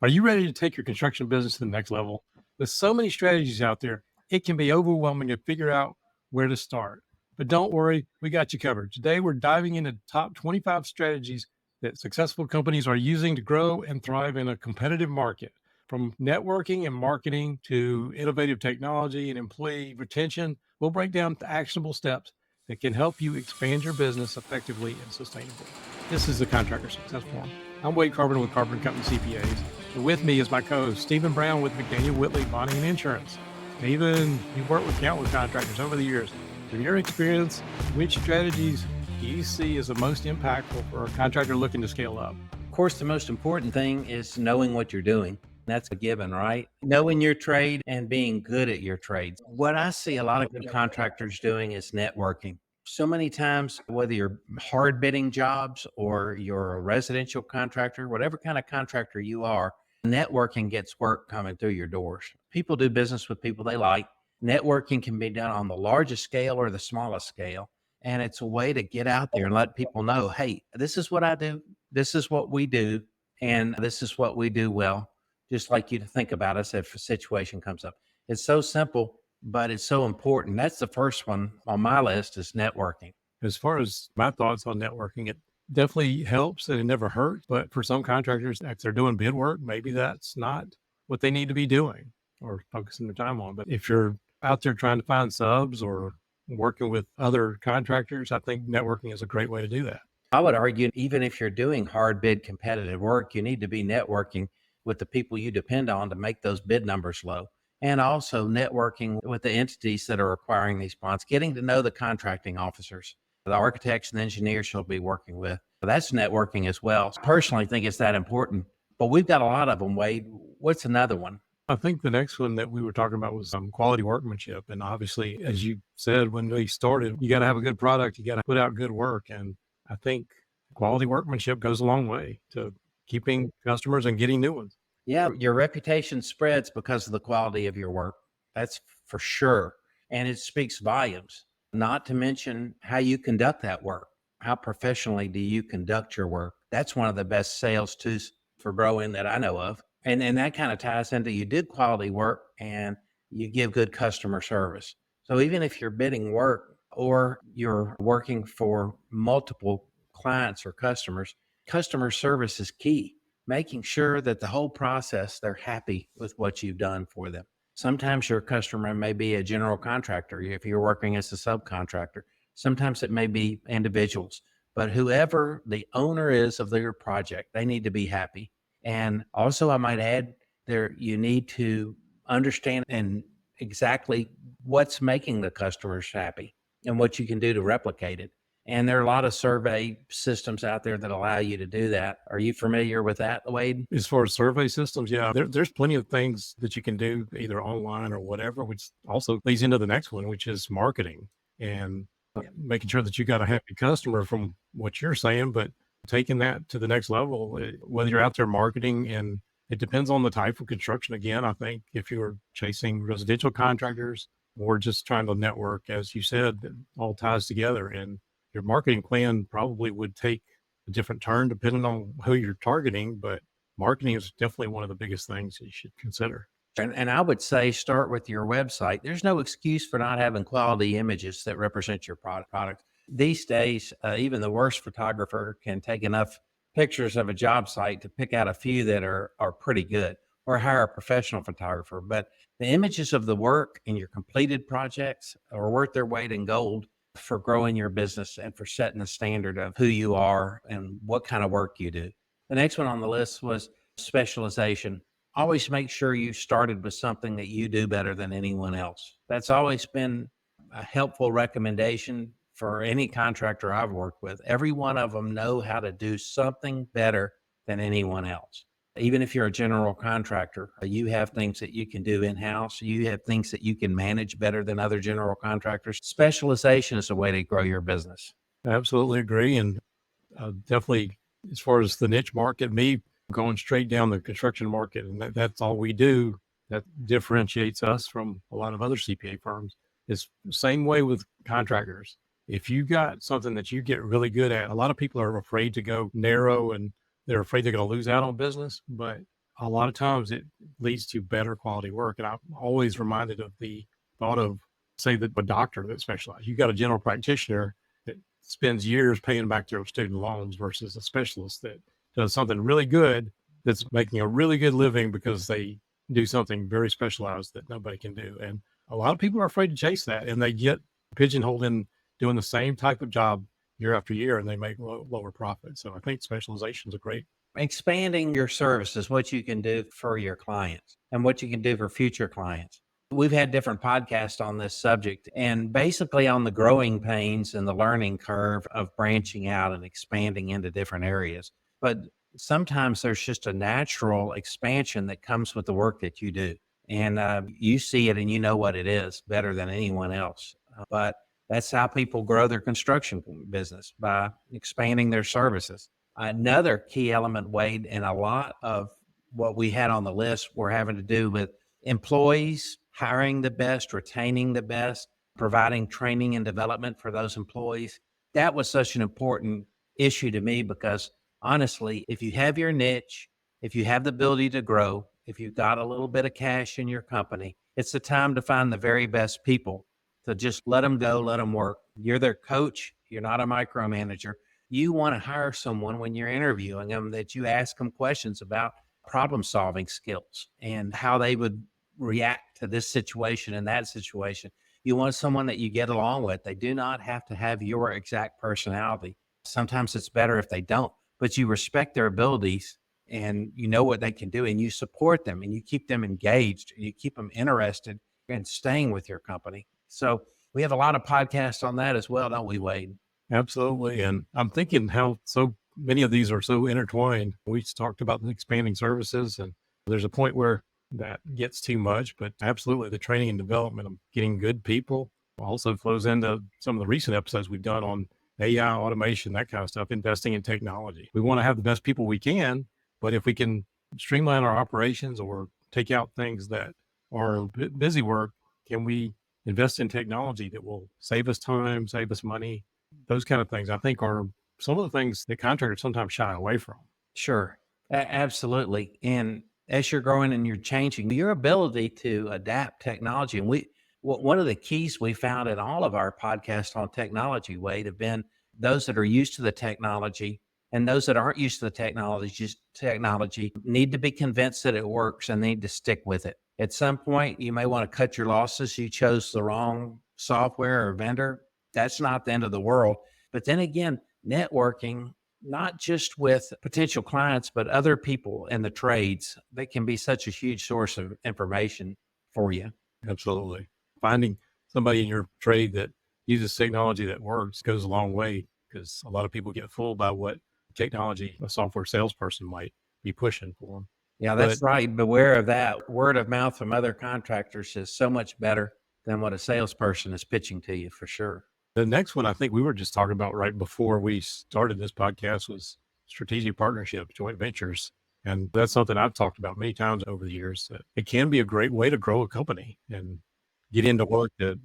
Are you ready to take your construction business to the next level? With so many strategies out there, it can be overwhelming to figure out where to start. But don't worry, we got you covered. Today, we're diving into the top 25 strategies that successful companies are using to grow and thrive in a competitive market. From networking and marketing to innovative technology and employee retention, we'll break down the actionable steps that can help you expand your business effectively and sustainably. This is the Contractor Success Forum. I'm Wade Carpenter with Carpenter Company CPAs. And with me is my co-host, Stephen Brown with McDaniel Whitley Bonding and Insurance. Stephen, you've worked with countless contractors over the years. From your experience, which strategies do you see as the most impactful for a contractor looking to scale up? Of course, the most important thing is knowing what you're doing. That's a given, right? Knowing your trade and being good at your trade. What I see a lot of good contractors doing is networking. So many times, whether you're hard bidding jobs or you're a residential contractor, whatever kind of contractor you are, networking gets work coming through your doors. People do business with people they like. Networking can be done on the largest scale or the smallest scale. And it's a way to get out there and let people know, hey, this is what I do. This is what we do. And this is what we do well. Just like you to think about us if a situation comes up. It's so simple, but it's so important. That's the first one on my list is networking. As far as my thoughts on networking, it definitely helps and it never hurts. But for some contractors, if they're doing bid work, maybe that's not what they need to be doing or focusing their time on. But if you're out there trying to find subs or working with other contractors, I think networking is a great way to do that. I would argue, even if you're doing hard bid competitive work, you need to be networking with the people you depend on to make those bid numbers low. And also networking with the entities that are acquiring these bonds, getting to know the contracting officers, the architects and engineers you'll be working with. That's networking as well. I personally think it's that important, but we've got a lot of them, Wade. What's another one? I think the next one that we were talking about was quality workmanship. And obviously, as you said, when we started, you got to have a good product, you got to put out good work. And I think quality workmanship goes a long way to keeping customers and getting new ones. Yeah, your reputation spreads because of the quality of your work. That's for sure. And it speaks volumes, not to mention how you conduct that work. How professionally do you conduct your work? That's one of the best sales tools for growing that I know of. And that kind of ties into you did quality work and you give good customer service. So even if you're bidding work or you're working for multiple clients or customers, customer service is key. Making sure that the whole process, they're happy with what you've done for them. Sometimes your customer may be a general contractor if you're working as a subcontractor. Sometimes it may be individuals, but whoever the owner is of their project, they need to be happy. And also I might add there, you need to understand and exactly what's making the customers happy and what you can do to replicate it. And there are a lot of survey systems out there that allow you to do that. Are you familiar with that, Wade? As far as survey systems, yeah, there's plenty of things that you can do either online or whatever, which also leads into the next one, which is marketing and making sure that you got a happy customer from what you're saying, but taking that to the next level, whether you're out there marketing, and it depends on the type of construction. Again, I think if you're chasing residential contractors or just trying to network, as you said, it all ties together. And your marketing plan probably would take a different turn depending on who you're targeting, but marketing is definitely one of the biggest things that you should consider. And I would say start with your website. There's no excuse for not having quality images that represent your product. These days, even the worst photographer can take enough pictures of a job site to pick out a few that are pretty good, or hire a professional photographer. But the images of the work in your completed projects are worth their weight in gold for growing your business and for setting the standard of who you are and what kind of work you do. The next one on the list was specialization. Always make sure you started with something that you do better than anyone else. That's always been a helpful recommendation for any contractor I've worked with. Every one of them know how to do something better than anyone else. Even if you're a general contractor, you have things that you can do in-house. You have things that you can manage better than other general contractors. Specialization is a way to grow your business. I absolutely agree. And definitely, as far as the niche market, me going straight down the construction market, and that's all we do, that differentiates us from a lot of other CPA firms. It's the same way with contractors. If you got something that you get really good at, a lot of people are afraid to go narrow and they're afraid they're going to lose out on business. But a lot of times it leads to better quality work. And I'm always reminded of the thought of, say, that a doctor that specializes. You got a general practitioner that spends years paying back their student loans versus a specialist that does something really good, that's making a really good living because they do something very specialized that nobody can do. And a lot of people are afraid to chase that, and they get pigeonholed in doing the same type of job year after year, and they make lower profits. So I think specialization is a great. Expanding your services, what you can do for your clients and what you can do for future clients. We've had different podcasts on this subject, and basically on the growing pains and the learning curve of branching out and expanding into different areas. But sometimes there's just a natural expansion that comes with the work that you do. And you see it and you know what it is better than anyone else. But that's how people grow their construction business, by expanding their services. Another key element, Wade, and a lot of what we had on the list were having to do with employees, hiring the best, retaining the best, providing training and development for those employees. That was such an important issue to me because honestly, if you have your niche, if you have the ability to grow, if you've got a little bit of cash in your company, it's the time to find the very best people, to just let them go, let them work. You're their coach. You're not a micromanager. You want to hire someone when you're interviewing them that you ask them questions about problem solving skills and how they would react to this situation and that situation. You want someone that you get along with. They do not have to have your exact personality. Sometimes it's better if they don't, but you respect their abilities and you know what they can do, and you support them and you keep them engaged and you keep them interested in staying with your company. So we have a lot of podcasts on that as well, don't we, Wade? Absolutely. And I'm thinking how so many of these are so intertwined. We talked about the expanding services, and there's a point where that gets too much, but absolutely the training and development of getting good people also flows into some of the recent episodes we've done on AI, automation, that kind of stuff, investing in technology. We want to have the best people we can, but if we can streamline our operations or take out things that are busy work, can we invest in technology that will save us time, save us money? Those kind of things, I think, are some of the things that contractors sometimes shy away from. Sure. Absolutely. And as you're growing and you're changing, your ability to adapt technology. And one of the keys we found in all of our podcasts on technology, Wade, have been those that are used to the technology and those that aren't used to the technology need to be convinced that it works and need to stick with it. At some point, you may want to cut your losses. You chose the wrong software or vendor. That's not the end of the world. But then again, networking, not just with potential clients, but other people in the trades, they can be such a huge source of information for you. Absolutely. Finding somebody in your trade that uses technology that works goes a long way, because a lot of people get fooled by what technology a software salesperson might be pushing for them. Yeah, that's right. Beware of that. Word of mouth from other contractors is so much better than what a salesperson is pitching to you, for sure. The next one I think we were just talking about right before we started this podcast was strategic partnerships, joint ventures. And that's something I've talked about many times over the years, that it can be a great way to grow a company and get into work that,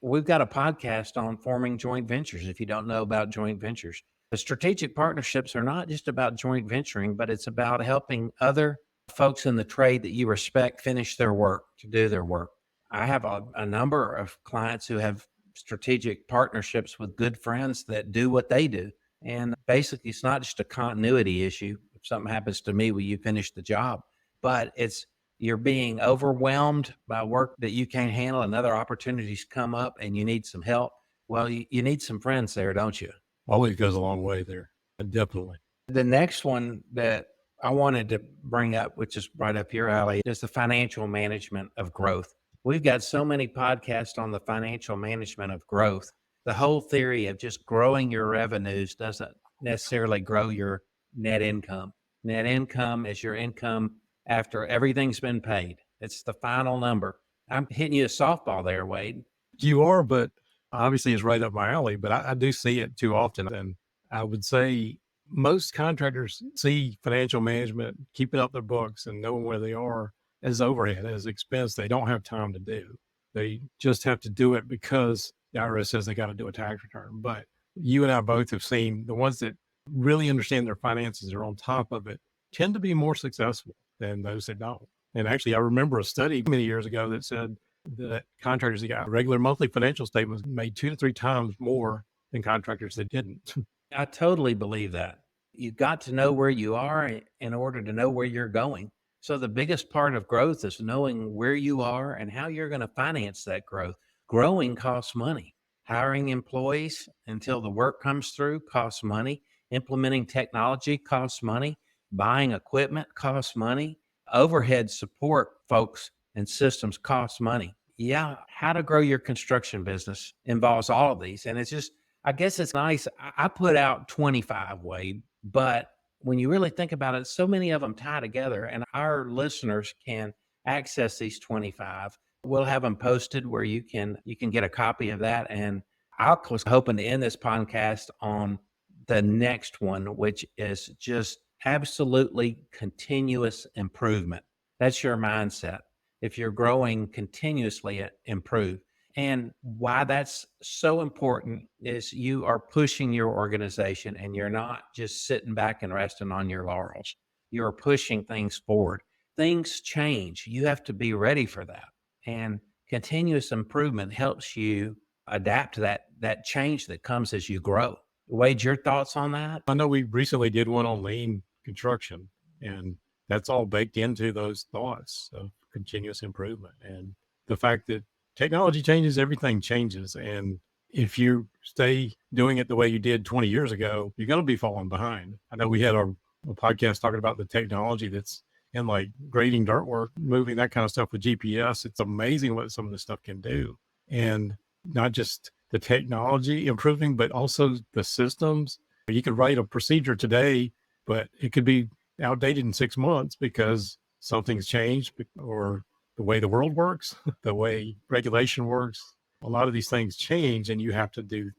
we've got a podcast on forming joint ventures. If you don't know about joint ventures, the strategic partnerships are not just about joint venturing, but it's about helping other folks in the trade that you respect finish their work, to do their work. I have a number of clients who have strategic partnerships with good friends that do what they do. And basically, it's not just a continuity issue. If something happens to me, will you finish the job? But it's, you're being overwhelmed by work that you can't handle and other opportunities come up and you need some help. Well, you need some friends there, don't you? always goes a long way there. Definitely. The next one that I wanted to bring up, which is right up your alley, is the financial management of growth. We've got so many podcasts on the financial management of growth. The whole theory of just growing your revenues doesn't necessarily grow your net income. Net income is your income after everything's been paid. It's the final number. I'm hitting you a softball there, Wade. You are, but obviously it's right up my alley, but I do see it too often. And I would say most contractors see financial management, keeping up their books and knowing where they are, as overhead, as expense they don't have time to do. They just have to do it because the IRS says they got to do a tax return. But you and I both have seen the ones that really understand their finances, are on top of it, tend to be more successful. than those that don't. And actually, I remember a study many years ago that said that contractors that got regular monthly financial statements made 2 to 3 times more than contractors that didn't. I totally believe that. You've got to know where you are in order to know where you're going. So the biggest part of growth is knowing where you are and how you're going to finance that growth. Growing costs money. Hiring employees until the work comes through costs money. Implementing technology costs money. Buying equipment costs money. Overhead support folks and systems costs money. Yeah, how to grow your construction business involves all of these. And it's just, I guess it's nice. I put out 25, Wade, but when you really think about it, so many of them tie together, and our listeners can access these 25. We'll have them posted where you can get a copy of that. And I was hoping to end this podcast on the next one, which is just absolutely continuous improvement. That's your mindset. If you're growing continuously, improve. And why that's so important is you are pushing your organization and you're not just sitting back and resting on your laurels. You're pushing things forward. Things change. You have to be ready for that. And continuous improvement helps you adapt to that change that comes as you grow. Wade, your thoughts on that? I know we recently did one on lean construction, and that's all baked into those thoughts of continuous improvement. And the fact that technology changes, everything changes. And if you stay doing it the way you did 20 years ago, you're going to be falling behind. I know we had a podcast talking about the technology that's in like grading dirt work, moving that kind of stuff with GPS. It's amazing what some of this stuff can do. And not just the technology improving, but also the systems. You could write a procedure today, but it could be outdated in 6 months because something's changed, or the way the world works, the way regulation works. A lot of these things change and you have to do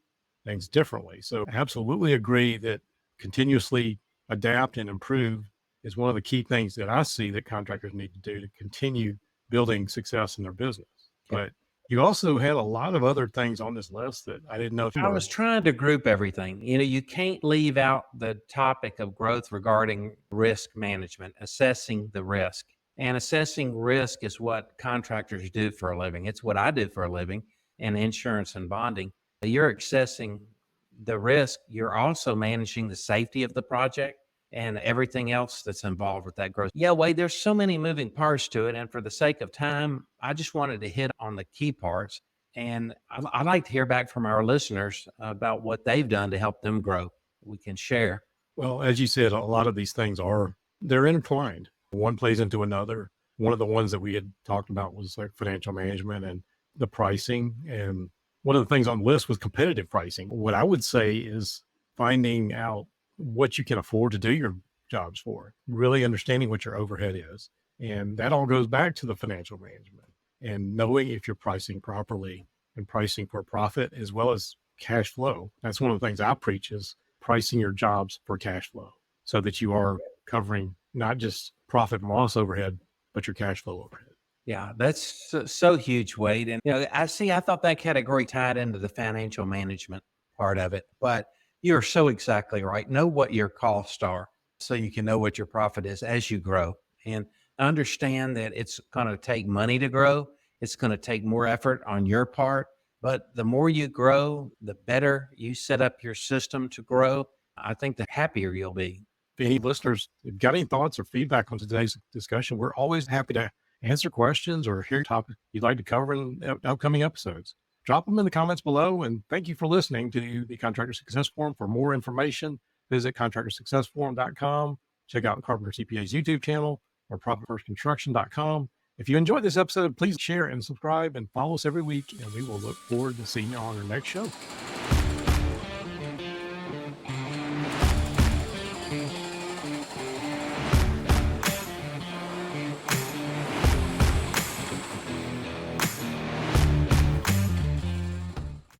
things differently. So I absolutely agree that continuously adapt and improve is one of the key things that I see that contractors need to do to continue building success in their business. But you also had a lot of other things on this list that I didn't know. I was trying to group everything. You can't leave out the topic of growth regarding risk management, assessing the risk. And assessing risk is what contractors do for a living. It's what I do for a living in insurance and bonding. You're assessing the risk. You're also managing the safety of the project and everything else that's involved with that growth. Yeah, Wade, there's so many moving parts to it. And for the sake of time, I just wanted to hit on the key parts. And I'd like to hear back from our listeners about what they've done to help them grow. We can share. Well, as you said, a lot of these things they're intertwined. One plays into another. One of the ones that we had talked about was like financial management and the pricing. And one of the things on the list was competitive pricing. What I would say is finding out what you can afford to do your jobs for, really understanding what your overhead is. And that all goes back to the financial management and knowing if you're pricing properly and pricing for profit as well as cash flow. That's one of the things I preach is pricing your jobs for cash flow so that you are covering not just profit and loss overhead, but your cash flow overhead. Yeah, that's so huge, Wade. And I thought that category tied into the financial management part of it, but you're so exactly right. Know what your costs are so you can know what your profit is as you grow, and understand that it's going to take money to grow. It's going to take more effort on your part, but the more you grow, the better you set up your system to grow. I think the happier you'll be. If any listeners have got any thoughts or feedback on today's discussion, we're always happy to answer questions or hear topics you'd like to cover in upcoming episodes. Drop them in the comments below, and thank you for listening to the Contractor Success Forum. For more information, visit contractorsuccessforum.com. Check out Carpenter CPA's YouTube channel or profitfirstconstruction.com. If you enjoyed this episode, please share and subscribe and follow us every week, and we will look forward to seeing you on our next show.